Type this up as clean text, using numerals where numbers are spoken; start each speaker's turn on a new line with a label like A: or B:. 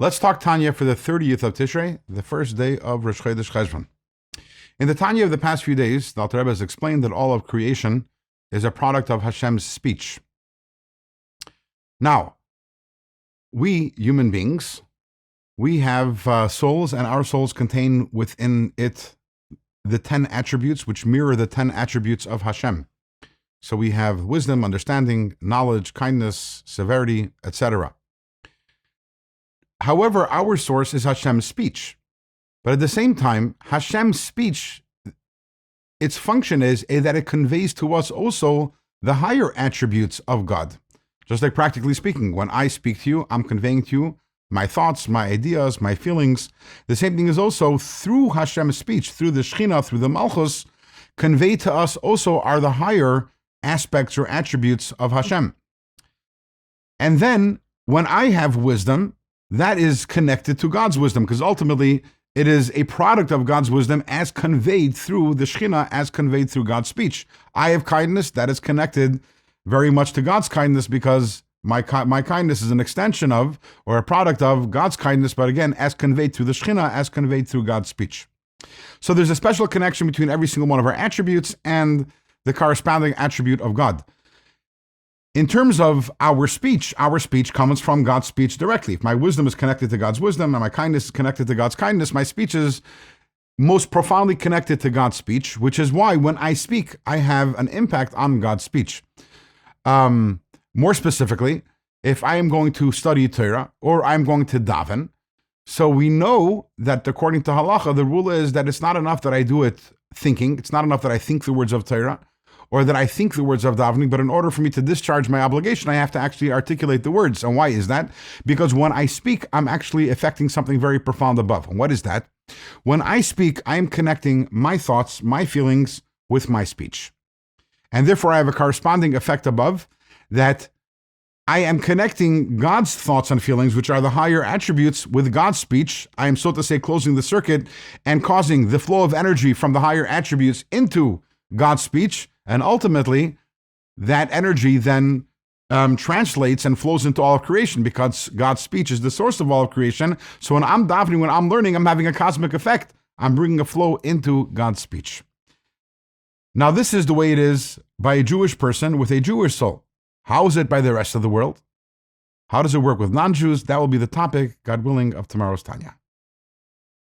A: Let's talk Tanya for the 30th of Tishrei, the first day of Rosh Chodesh Cheshvan. In the Tanya of the past few days, the Alter Rebbe has explained that all of creation is a product of Hashem's speech. Now, we human beings, we have souls, and our souls contain within it the 10 attributes which mirror the 10 attributes of Hashem. So we have wisdom, understanding, knowledge, kindness, severity, etc. However, our source is Hashem's speech. But at the same time, Hashem's speech, its function is that it conveys to us also the higher attributes of God. Just like practically speaking, when I speak to you, I'm conveying to you my thoughts, my ideas, my feelings. The same thing is also through Hashem's speech, through the Shekhinah, through the Malchus, conveyed to us also are the higher aspects or attributes of Hashem. And then when I have wisdom, that is connected to God's wisdom, because ultimately it is a product of God's wisdom as conveyed through the Shekhinah, as conveyed through God's speech. I have kindness, that is connected very much to God's kindness, because my kindness is an extension of, or a product of, God's kindness, but again, as conveyed through the Shekhinah, as conveyed through God's speech. So there's a special connection between every single one of our attributes and the corresponding attribute of God. In terms of our speech comes from God's speech directly. If my wisdom is connected to God's wisdom and my kindness is connected to God's kindness, my speech is most profoundly connected to God's speech, which is why when I speak, I have an impact on God's speech. More specifically, if I am going to study Torah or I'm going to daven, so we know that according to halacha, the rule is that it's not enough that I do it thinking. It's not enough that I think the words of Torah or that I think the words of davening, but in order for me to discharge my obligation, I have to actually articulate the words. And why is that? Because when I speak, I'm actually affecting something very profound above. And what is that? When I speak, I am connecting my thoughts, my feelings with my speech. And therefore, I have a corresponding effect above that I am connecting God's thoughts and feelings, which are the higher attributes, with God's speech. I am, so to say, closing the circuit and causing the flow of energy from the higher attributes into God's speech. And ultimately, that energy then translates and flows into all of creation, because God's speech is the source of all of creation. So when I'm davening, when I'm learning, I'm having a cosmic effect. I'm bringing a flow into God's speech. Now, this is the way it is by a Jewish person with a Jewish soul. How is it by the rest of the world? How does it work with non-Jews? That will be the topic, God willing, of tomorrow's Tanya.